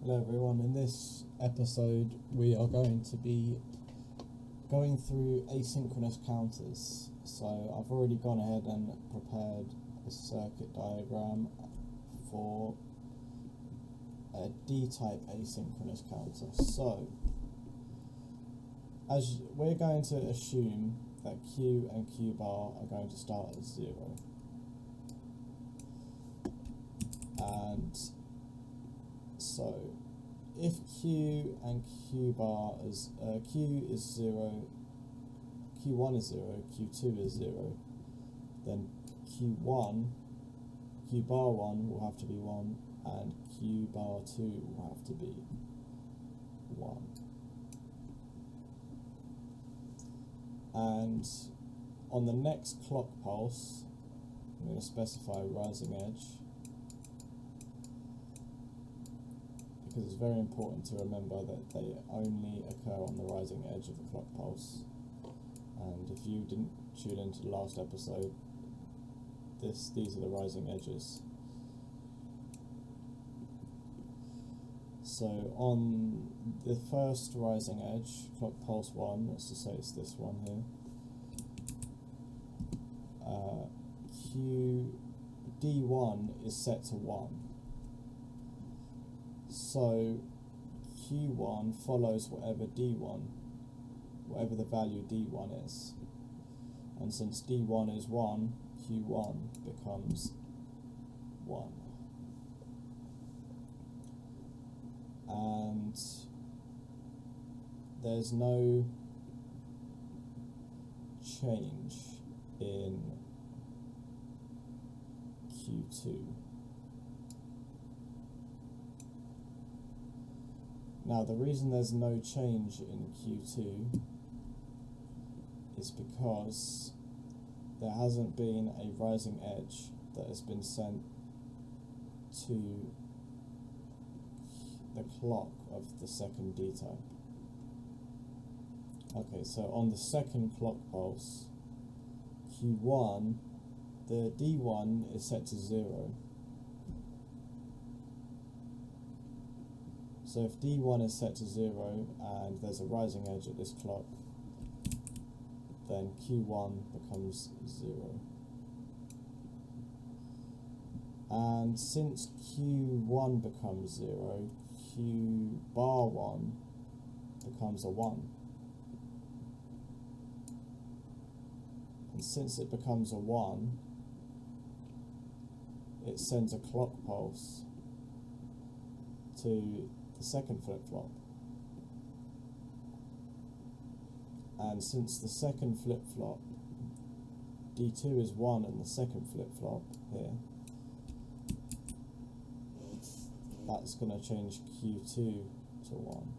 Hello everyone, in this episode we are going to be going through asynchronous counters. So I've already gone ahead and prepared a circuit diagram for a D-type asynchronous counter. So as we're going to assume that Q and Q bar are going to start at 0, and so if Q and Q bar is Q is 0, Q1 is 0, Q2 is 0, then Q bar 1 will have to be 1 and Q bar 2 will have to be 1. And on the next clock pulse, I'm going to specify rising edge, because it's very important to remember that they only occur on the rising edge of the clock pulse. And if you didn't tune into the last episode, these are the rising edges. So on the first rising edge, clock pulse 1, let's just say it's this one here, D1 is set to 1. So Q1 follows whatever the value D1 is. And since D1 is 1, Q1 becomes 1. And there's no change in Q2. Now the reason there's no change in Q2 is because there hasn't been a rising edge that has been sent to the clock of the second D-type. Okay, so on the second clock pulse, Q1, the D1 is set to 0. So if D1 is set to 0 and there's a rising edge at this clock, then Q1 becomes 0. And since Q1 becomes 0, Q bar 1 becomes a 1. And since it becomes a 1, it sends a clock pulse to the second flip-flop. And since the second flip-flop, D2 is 1 in the second flip-flop here, that's going to change Q2 to 1.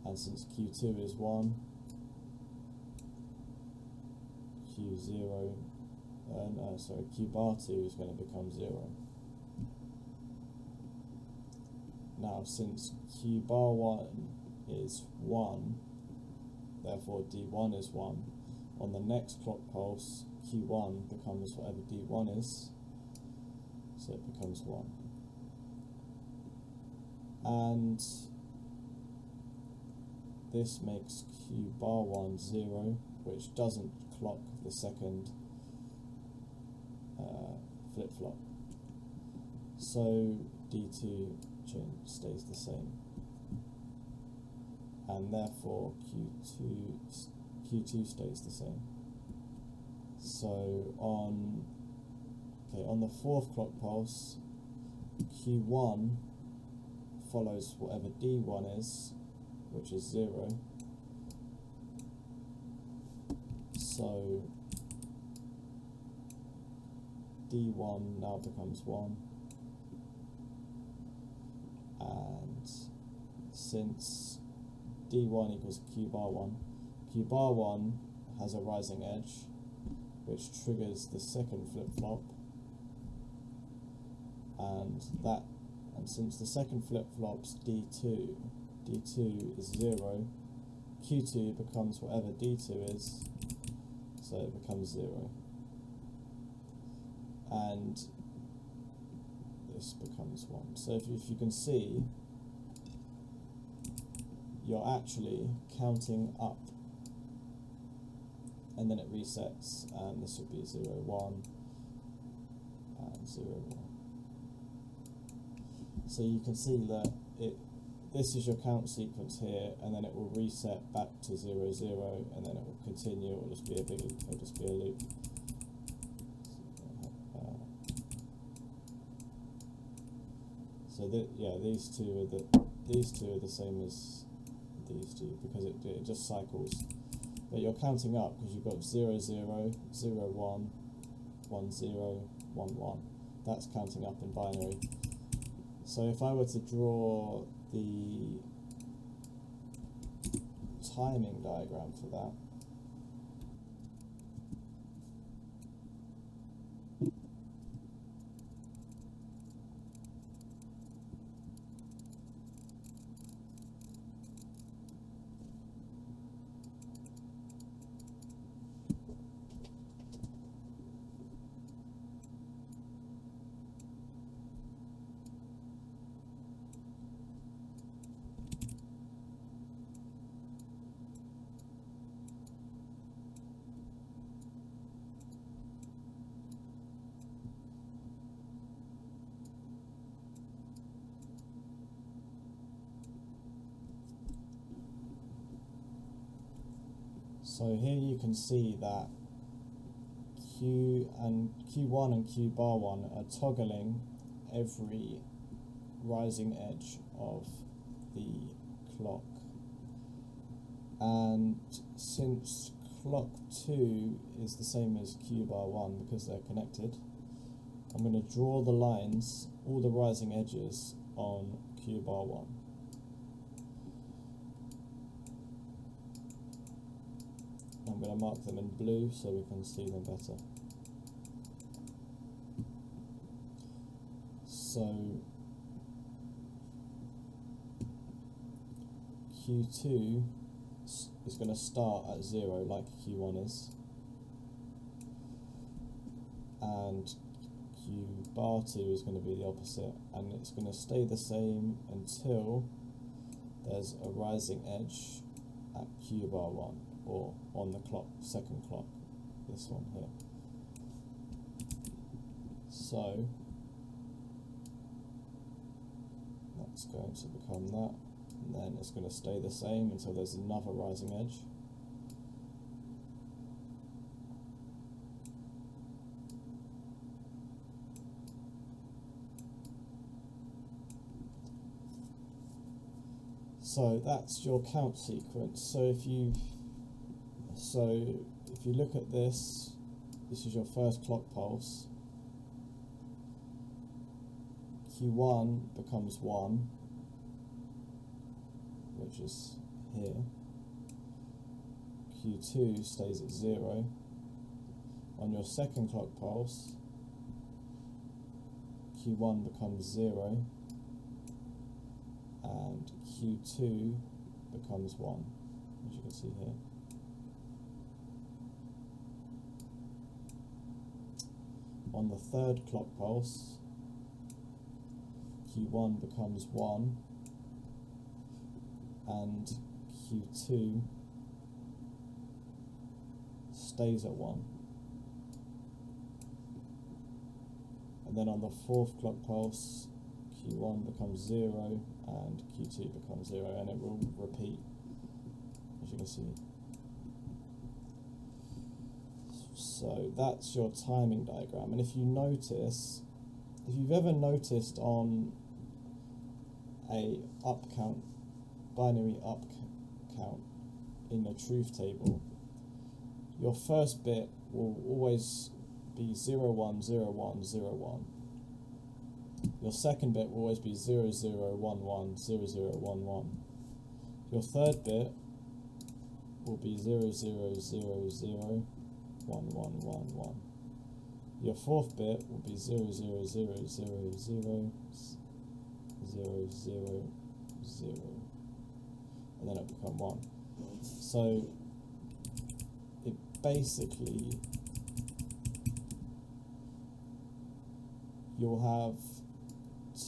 And since Q2 is 1, Q bar 2 is going to become 0. Now since Q bar 1 is 1, therefore D1 is 1, on the next clock pulse Q1 becomes whatever D1 is, so it becomes 1. And this makes Q bar 1 0, which doesn't clock the second flip-flop. So D2 stays the same, and therefore Q2 stays the same. So on the fourth clock pulse, Q1 follows whatever D1 is, which is 0. So D1 now becomes 1. And since D1 equals Q bar 1, Q bar 1 has a rising edge which triggers the second flip-flop, and since the second flip-flop's D2 is 0, Q2 becomes whatever D2 is, so it becomes 0. And this becomes 1. So if you can see, you're actually counting up, and then it resets, and this would be 0, 1, and 0, 1. So you can see that this is your count sequence here, and then it will reset back to 0, 0, and then it will continue. It will just be a loop. So these two are the same as these two, because it just cycles. But you're counting up because you've got 0, 0, 0, 1, 1, 0, 1, 1. That's counting up in binary. So if I were to draw the timing diagram for that, so here you can see that Q1 and Q bar 1 are toggling every rising edge of the clock. And since clock 2 is the same as Q bar 1 because they're connected, I'm going to draw the lines, all the rising edges on Q bar 1. I'm going to mark them in blue so we can see them better. So Q2 is going to start at 0 like Q1 is, and Q bar 2 is going to be the opposite, and it's going to stay the same until there's a rising edge at Q bar 1, or on the clock, second clock, this one here. So that's going to become that, and then it's going to stay the same until there's another rising edge. So that's your count sequence. So if you look at this, this is your first clock pulse. Q1 becomes 1, which is here. Q2 stays at 0. On your second clock pulse, Q1 becomes 0, and Q2 becomes 1, as you can see here. On the third clock pulse, Q1 becomes 1, and Q2 stays at 1. And then on the fourth clock pulse, Q1 becomes 0 and Q2 becomes 0, and it will repeat, as you can see. So that's your timing diagram. And if you notice, if you've ever noticed on a up count, binary up count in a truth table, your first bit will always be 0, 1, 0, 1, 0, 1. Your second bit will always be 0, 0, 1, 1, 0, 0, 1, 1. Your third bit will be 0, 0, 0, 0, 1, 1, 1, 1. Your fourth bit will be 0, 0, 0, 0, 0, 0, 0, 0, and then it'll become 1. So it basically, you'll have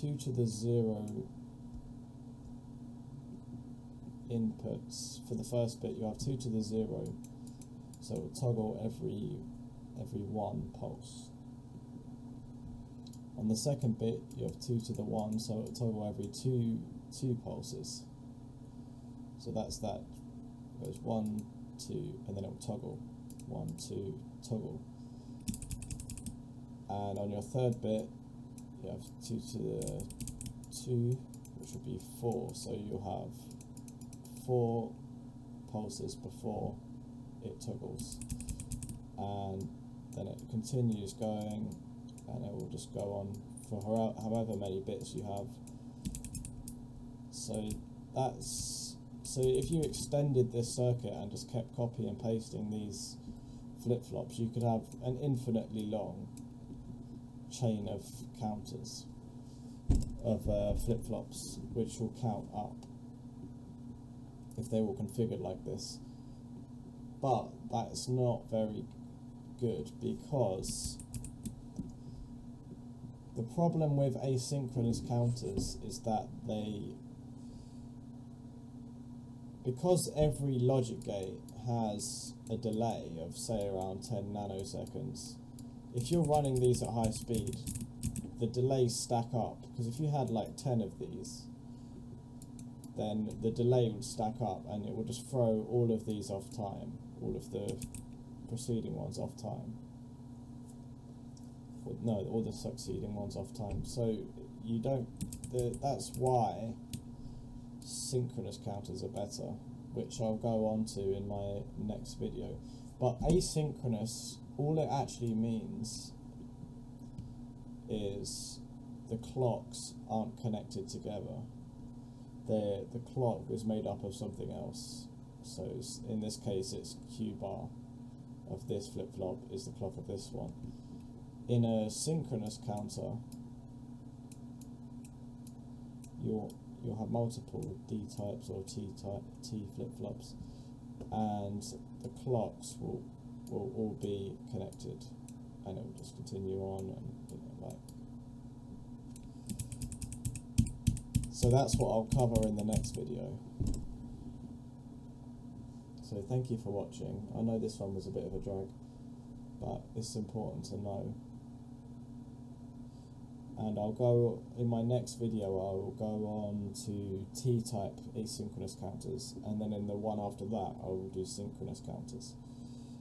2 to the 0 inputs. For the first bit you have 2 to the 0, so it will toggle every 1 pulse. On the second bit you have 2 to the 1, so it will toggle every two pulses. So that's that. It goes 1, 2, and then it will toggle. 1, 2, toggle. And on your third bit you have 2 to the 2, which would be 4, so you'll have 4 pulses before it toggles, and then it continues going, and it will just go on for however many bits you have. So if you extended this circuit and just kept copy and pasting these flip-flops, you could have an infinitely long chain of counters of flip-flops which will count up if they were configured like this. But that's not very good, because the problem with asynchronous counters is that because every logic gate has a delay of say around 10 nanoseconds, if you're running these at high speed, the delays stack up, because if you had like 10 of these, then the delay would stack up and it would just throw all of these off time, all of the preceding ones off time. No, all the succeeding ones off time. So you don't, that's why synchronous counters are better, which I'll go on to in my next video. But asynchronous, all it actually means is the clocks aren't connected together. The clock is made up of something else. So in this case it's Q bar of this flip-flop is the clock of this one. In a synchronous counter, you'll have multiple D types or T flip-flops, and the clocks will all be connected, and it will just continue on, and like. So that's what I'll cover in the next video. So thank you for watching. I know this one was a bit of a drag, but it's important to know. And I'll go, in my next video, I will go on to T-type asynchronous counters, and then in the one after that, I will do synchronous counters.